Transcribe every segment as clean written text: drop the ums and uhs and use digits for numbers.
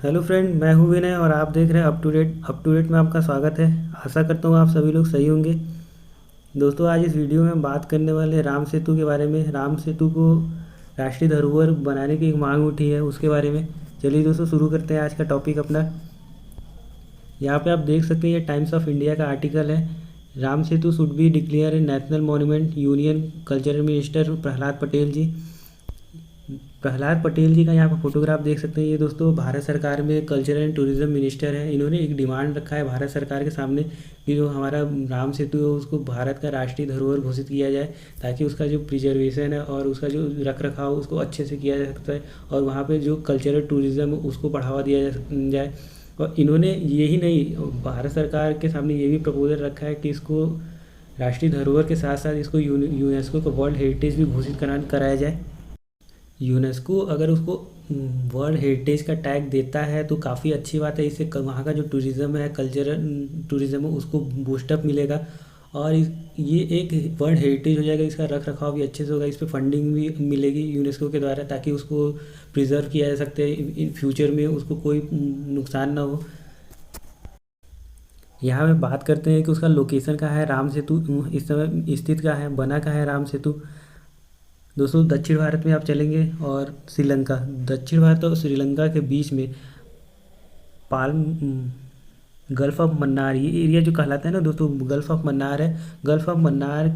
Hello friend, मैं हूँ विनय और आप देख रहे हैं अप टू डेट में आपका स्वागत है। आशा करता हूँ आप सभी लोग सही होंगे। दोस्तों, आज इस वीडियो में हम बात करने वाले हैं राम सेतु के बारे में। राम सेतु को राष्ट्रीय धरोहर बनाने की एक मांग उठी है, उसके बारे में। चलिए दोस्तों, शुरू करते हैं आज का टॉपिक अपना। यहाँ पे आप देख सकते हैं, ये टाइम्स ऑफ इंडिया का आर्टिकल है। Ram Setu should be declare a national monument, union cultural minister Prahlad Patel ji. Prahlad Patel ji का यहाँ पर फोटोग्राफ देख सकते हैं। ये दोस्तों भारत सरकार में कल्चर एंड टूरिज्म मिनिस्टर हैं। इन्होंने एक डिमांड रखा है भारत सरकार के सामने कि जो हमारा राम सेतु है उसको भारत का राष्ट्रीय धरोहर घोषित किया जाए, ताकि उसका जो प्रिजर्वेशन है और उसका जो रख रखाव उसको अच्छे से किया जा सकता है, और वहाँ पे जो कल्चरल टूरिज़्म है उसको बढ़ावा दिया जाए। और इन्होंने यही नहीं, भारत सरकार के सामने ये भी प्रपोजल रखा है कि इसको राष्ट्रीय धरोहर के साथ साथ इसको यूनेस्को का वर्ल्ड हेरिटेज भी घोषित कराया जाए। यूनेस्को अगर उसको वर्ल्ड हेरिटेज का टैग देता है तो काफ़ी अच्छी बात है। इससे वहाँ का जो टूरिज़्म है, कल्चरल टूरिज़्म है, उसको बूस्टअप मिलेगा और ये एक वर्ल्ड हेरिटेज हो जाएगा। इसका रख रखाव भी अच्छे से होगा, इस पर फंडिंग भी मिलेगी यूनेस्को के द्वारा, ताकि उसको प्रिजर्व किया जा सकते हैं, इन फ्यूचर में उसको कोई नुकसान ना हो। यहाँ पे बात करते हैं कि उसका लोकेशन कहाँ है, राम सेतु इस समय स्थित कहाँ है, बना कहाँ है राम सेतु। दोस्तों, दक्षिण भारत में आप चलेंगे और श्रीलंका, दक्षिण भारत और श्रीलंका के बीच में पाल्म गल्फ ऑफ मन्नार, ये एरिया जो कहलाता है ना दोस्तों, गल्फ ऑफ मन्नार है। गल्फ ऑफ मन्नार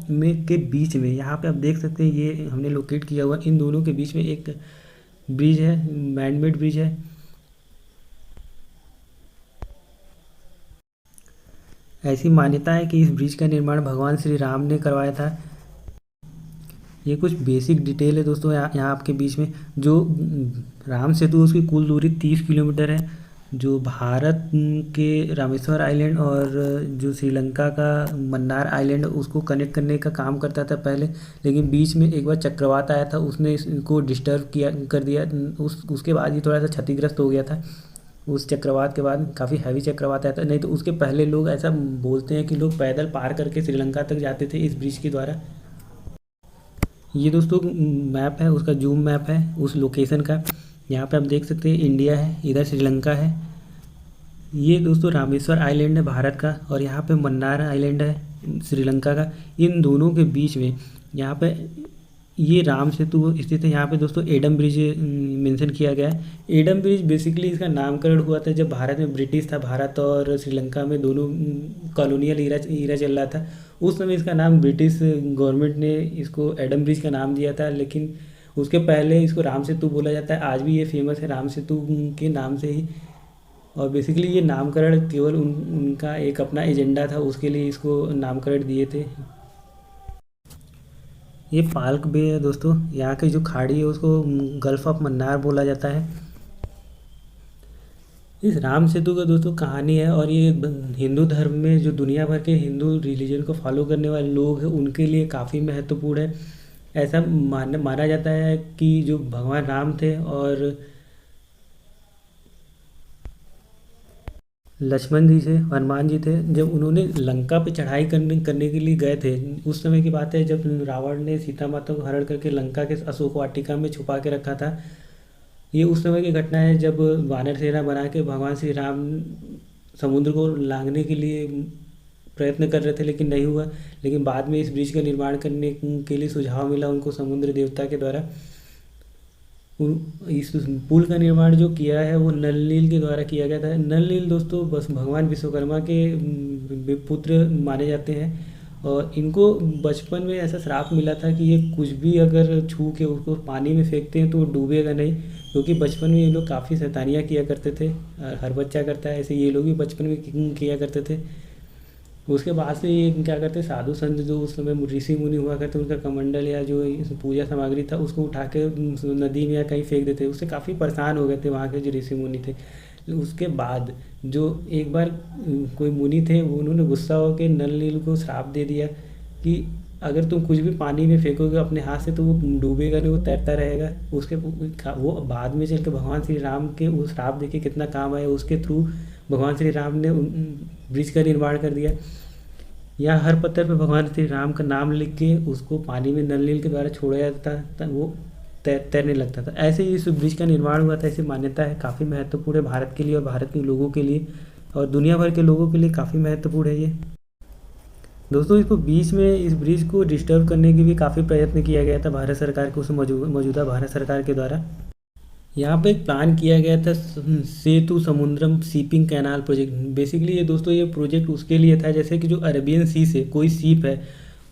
में के बीच में यहाँ पे आप देख सकते हैं, ये हमने लोकेट किया हुआ। इन दोनों के बीच में एक ब्रिज है, मैनमेड ब्रिज है। ऐसी मान्यता है कि इस ब्रिज का निर्माण भगवान श्री राम ने करवाया था। ये कुछ बेसिक डिटेल है दोस्तों। यहाँ आपके बीच में जो राम सेतु उसकी कुल दूरी 30 किलोमीटर है, जो भारत के रामेश्वर आइलैंड और जो श्रीलंका का मन्नार आइलैंड उसको कनेक्ट करने का काम करता था पहले। लेकिन बीच में एक बार चक्रवात आया था, उसने इसको डिस्टर्ब किया कर दिया। उसके बाद ये थोड़ा सा क्षतिग्रस्त हो गया था। उस चक्रवात के बाद काफ़ी हैवी चक्रवात आया था। नहीं तो उसके पहले लोग ऐसा बोलते हैं कि लोग पैदल पार करके श्रीलंका तक जाते थे इस ब्रिज के द्वारा। ये दोस्तों मैप है, उसका जूम मैप है उस लोकेशन का। यहाँ पे आप देख सकते हैं इंडिया है, इधर श्रीलंका है। ये दोस्तों रामेश्वर आइलैंड है भारत का, और यहाँ पे मन्नार आइलैंड है श्रीलंका का। इन दोनों के बीच में यहाँ पे ये राम सेतु स्थित है। यहाँ पे दोस्तों एडम ब्रिज मेंशन किया गया है। एडम ब्रिज बेसिकली इसका नामकरण हुआ था जब भारत में ब्रिटिश था, भारत और श्रीलंका में दोनों कॉलोनियल ईरा चल रहा था। उस समय इसका नाम ब्रिटिश गवर्नमेंट ने इसको एडम ब्रिज का नाम दिया था, लेकिन उसके पहले इसको राम सेतु बोला जाता है। आज भी ये फेमस है राम सेतु के नाम से ही। और बेसिकली ये नामकरण केवल उनका एक अपना एजेंडा था, उसके लिए इसको नामकरण दिए थे। ये पाल्क बे है दोस्तों, यहाँ की जो खाड़ी है उसको गल्फ ऑफ मन्नार बोला जाता है। इस राम सेतु का दोस्तों कहानी है, और ये हिंदू धर्म में जो दुनिया भर के हिंदू रिलीजन को फॉलो करने वाले लोग हैं उनके लिए काफ़ी महत्वपूर्ण है। ऐसा माना जाता है कि जो भगवान राम थे और लक्ष्मण जी थे, हनुमान जी थे, जब उन्होंने लंका पे चढ़ाई करने के लिए गए थे, उस समय की बात है जब रावण ने सीता माता को हरण करके लंका के अशोक वाटिका में छुपा के रखा था। ये उस समय की घटना है जब वानर सेना बना के भगवान श्री राम समुद्र को लांघने के लिए प्रयत्न कर रहे थे, लेकिन नहीं हुआ। लेकिन बाद में इस ब्रिज का निर्माण करने के लिए सुझाव मिला उनको समुद्र देवता के द्वारा। इस पुल का निर्माण जो किया है वो नल नील के द्वारा किया गया था। नल नील दोस्तों बस भगवान विश्वकर्मा के पुत्र माने जाते हैं, और इनको बचपन में ऐसा श्राप मिला था कि ये कुछ भी अगर छू के उसको पानी में फेंकते हैं तो वो डूबेगा नहीं, क्योंकि बचपन में ये लोग काफ़ी शैतानियाँ किया करते थे। हर बच्चा करता है ऐसे, ये लोग भी बचपन में किया करते थे। उसके बाद से ये क्या करते, साधु संत जो उस समय ऋषि मुनि हुआ करते, उनका कमंडल या जो पूजा सामग्री था उसको उठा के नदी में या कहीं फेंक देते। उससे काफ़ी परेशान हो गए थे वहाँ के जो ऋषि मुनि थे। उसके बाद जो एक बार कोई मुनि थे, वो उन्होंने गुस्सा होकर नल नील को श्राप दे दिया कि अगर तुम कुछ भी पानी में फेंकोगे अपने हाथ से तो वो डूबेगा नहीं, वो तैरता रहेगा। उसके वो बाद में चल के भगवान श्री राम के वो श्राप देके कितना काम आया, उसके थ्रू भगवान श्री राम ने ब्रिज का निर्माण कर दिया। या हर पत्थर पे भगवान श्री राम का नाम लिख के उसको पानी में नल नील के द्वारा छोड़ा जाता था। वो तैरने लगता था। ऐसे ही इस ब्रिज का निर्माण हुआ था, ऐसी मान्यता है, काफ़ी महत्वपूर्ण है भारत के लिए और भारत के लोगों के लिए और दुनिया भर के लोगों के लिए काफ़ी महत्वपूर्ण है ये। दोस्तों इसको बीच में इस ब्रिज को डिस्टर्ब करने की भी काफ़ी प्रयत्न किया गया था भारत सरकार को, उस मौजूदा भारत सरकार के द्वारा। यहाँ पे एक प्लान किया गया था सेतु समुद्रम शिपिंग कैनाल प्रोजेक्ट। बेसिकली ये दोस्तों ये प्रोजेक्ट उसके लिए था जैसे कि जो अरेबियन सी से कोई शिप है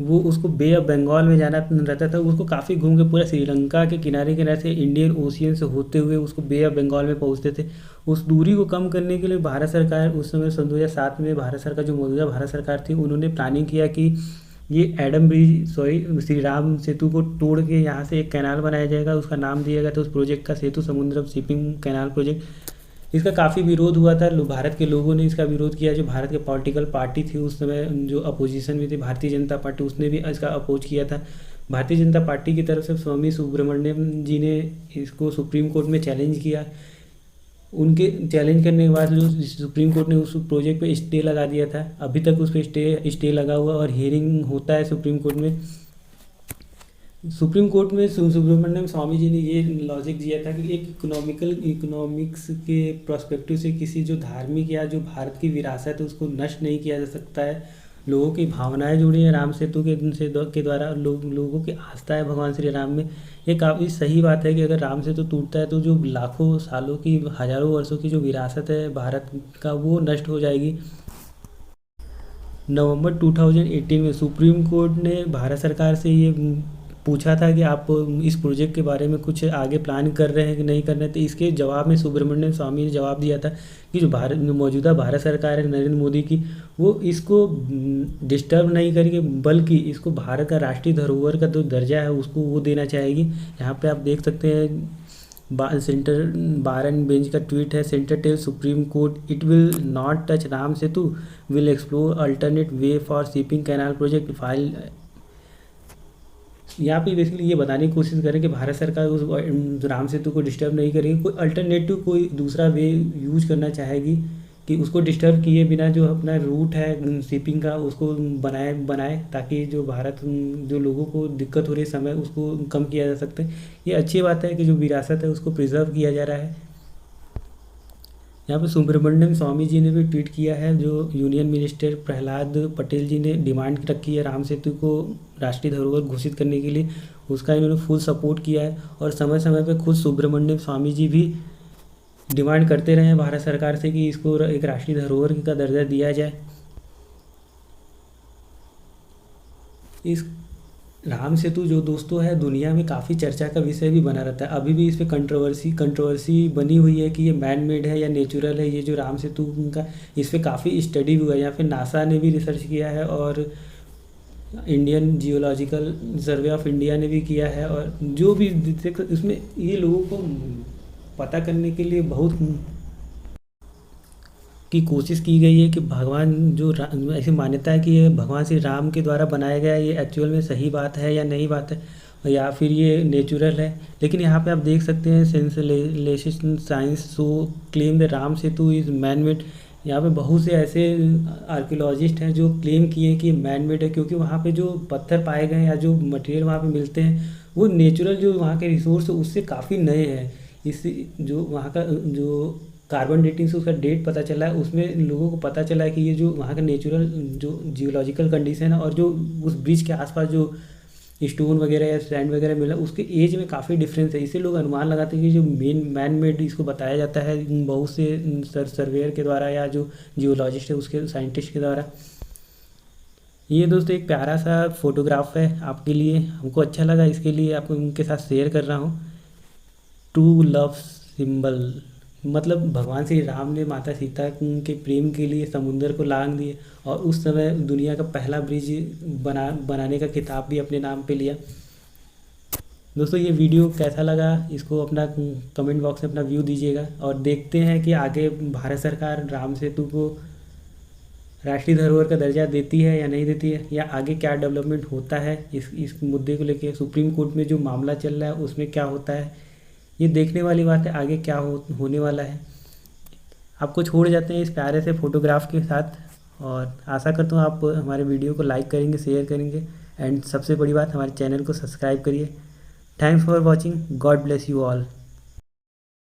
वो उसको बे ऑफ बंगाल में जाना रहता था, उसको काफ़ी घूम के पूरा श्रीलंका के किनारे किनारे से इंडियन ओशियन से होते हुए उसको बे ऑफ बंगाल में पहुँचते थे। उस दूरी को कम करने के लिए भारत सरकार उस समय सन 2007 में भारत सरकार जो मौजूदा भारत सरकार थी उन्होंने प्लानिंग किया कि ये एडम ब्रिज श्री राम सेतु को तोड़ के यहाँ से एक कैनाल बनाया जाएगा। उसका नाम दिया गया था उस प्रोजेक्ट का सेतु समुद्रम शिपिंग कैनाल प्रोजेक्ट। इसका काफ़ी विरोध हुआ था, भारत के लोगों ने इसका विरोध किया। जो भारत के पॉलिटिकल पार्टी थी उस समय जो अपोजिशन में थी भारतीय जनता पार्टी, उसने भी इसका अपोज किया था। भारतीय जनता पार्टी की तरफ से स्वामी सुब्रमण्यम जी ने इसको सुप्रीम कोर्ट में चैलेंज किया। उनके चैलेंज करने के बाद जो सुप्रीम कोर्ट ने उस प्रोजेक्ट पे स्टे लगा दिया था। अभी तक उस पर स्टे लगा हुआ और हियरिंग होता है सुप्रीम कोर्ट में। सुप्रीम कोर्ट में सुब्रमण्यम स्वामी जी ने ये लॉजिक दिया था कि एक इकोनॉमिक्स के प्रोस्पेक्टिव से किसी जो धार्मिक या जो भारत की विरासत है उसको नष्ट नहीं किया जा सकता है। लोगों की भावनाएं जुड़ी हैं राम सेतु के द्वारा, लोगों की आस्था है भगवान श्री राम में। ये काफ़ी सही बात है कि अगर राम सेतु टूटता है तो जो लाखों सालों की हजारों वर्षों की जो विरासत है भारत का वो नष्ट हो जाएगी। नवंबर 2018 में सुप्रीम कोर्ट ने भारत सरकार से ये पूछा था कि आप इस प्रोजेक्ट के बारे में कुछ आगे प्लान कर रहे हैं कि नहीं कर रहे हैं। तो इसके जवाब में सुब्रमण्यम स्वामी ने जवाब दिया था कि जो मौजूदा भारत सरकार है नरेंद्र मोदी की, वो इसको डिस्टर्ब नहीं करेगी बल्कि इसको भारत का राष्ट्रीय धरोहर का जो दर्जा है उसको वो देना चाहेगी। यहाँ पे आप देख सकते हैं सेंटर बार एंड बेंच का ट्वीट है। Centre tell supreme court it will not touch Ram Setu, will explore alternate way for shipping canal project file. यहाँ पे बेसिकली ये बताने की कोशिश करें कि भारत सरकार उस राम सेतु को डिस्टर्ब नहीं करेगी, कोई अल्टरनेटिव कोई दूसरा वे यूज करना चाहेगी कि उसको डिस्टर्ब किए बिना जो अपना रूट है शिपिंग का उसको बनाए ताकि जो जो लोगों को दिक्कत हो रही समय उसको कम किया जा सकता है। ये अच्छी बात है कि जो विरासत है उसको प्रिजर्व किया जा रहा है। यहाँ पे सुब्रमण्यम स्वामी जी ने भी ट्वीट किया है। जो यूनियन मिनिस्टर प्रहलाद पटेल जी ने डिमांड रखी है राम सेतु को राष्ट्रीय धरोहर घोषित करने के लिए, उसका इन्होंने फुल सपोर्ट किया है और समय समय पे खुद सुब्रमण्यम स्वामी जी भी डिमांड करते रहे हैं भारत सरकार से कि इसको एक राष्ट्रीय धरोहर का दर्जा दिया जाए। इस राम सेतु जो दोस्तों है दुनिया में काफ़ी चर्चा का विषय भी बना रहता है। अभी भी इस पर कंट्रोवर्सी बनी हुई है कि ये मैन मेड है या नेचुरल है। ये जो राम सेतु का इस पर काफ़ी स्टडी हुआ है, या फिर नासा ने भी रिसर्च किया है और Indian geological survey of India ने भी किया है। और जो भी इसमें ये लोगों को पता करने के लिए बहुत की कोशिश की गई है कि भगवान जो ऐसी मान्यता है कि ये भगवान श्री राम के द्वारा बनाया गया ये एक्चुअल में सही बात है या नहीं बात है या फिर ये नेचुरल है। लेकिन यहाँ पे आप देख सकते हैं sensation science so claim the Ram Setu is man made. यहाँ पे बहुत से ऐसे आर्कियोलॉजिस्ट हैं जो क्लेम किए कि मैन मेड है, क्योंकि वहाँ पे जो पत्थर पाए गए या जो मटेरियल वहाँ पे मिलते हैं वो नेचुरल जो वहाँ के रिसोर्स है उससे काफ़ी नए हैं। इससे जो वहाँ का जो कार्बन डेटिंग से उसका डेट पता चला है, उसमें लोगों को पता चला है कि ये जो वहाँ का नेचुरल जो जियोलॉजिकल कंडीशन है और जो उस ब्रिज के आसपास जो स्टोन वगैरह या सैंड वगैरह मिला उसके एज में काफ़ी डिफरेंस है। इससे लोग अनुमान लगाते हैं कि जो मैन मेड इसको बताया जाता है बहुत से सर्वेयर के द्वारा या जो जियोलॉजिस्ट है उसके साइंटिस्ट के द्वारा। ये दोस्तों एक प्यारा सा फोटोग्राफ है आपके लिए, हमको अच्छा लगा इसके लिए आपको उनके साथ शेयर कर रहा हूँ। ट्रू लव सिंबल मतलब भगवान श्री राम ने माता सीता के प्रेम के लिए समुंदर को लांग दिए और उस समय दुनिया का पहला ब्रिज बनाने का खिताब भी अपने नाम पे लिया। दोस्तों ये वीडियो कैसा लगा इसको अपना कमेंट बॉक्स में अपना व्यू दीजिएगा और देखते हैं कि आगे भारत सरकार राम सेतु को राष्ट्रीय धरोहर का दर्जा देती है या नहीं देती है, या आगे क्या डेवलपमेंट होता है इस मुद्दे को लेके। सुप्रीम कोर्ट में जो मामला चल रहा है उसमें क्या होता है, ये देखने वाली बात है आगे क्या होने वाला है। आपको छोड़ जाते हैं इस प्यारे से फोटोग्राफ के साथ और आशा करता हूँ आप हमारे वीडियो को लाइक करेंगे, शेयर करेंगे एंड सबसे बड़ी बात हमारे चैनल को सब्सक्राइब करिए। Thanks for watching, God bless you all.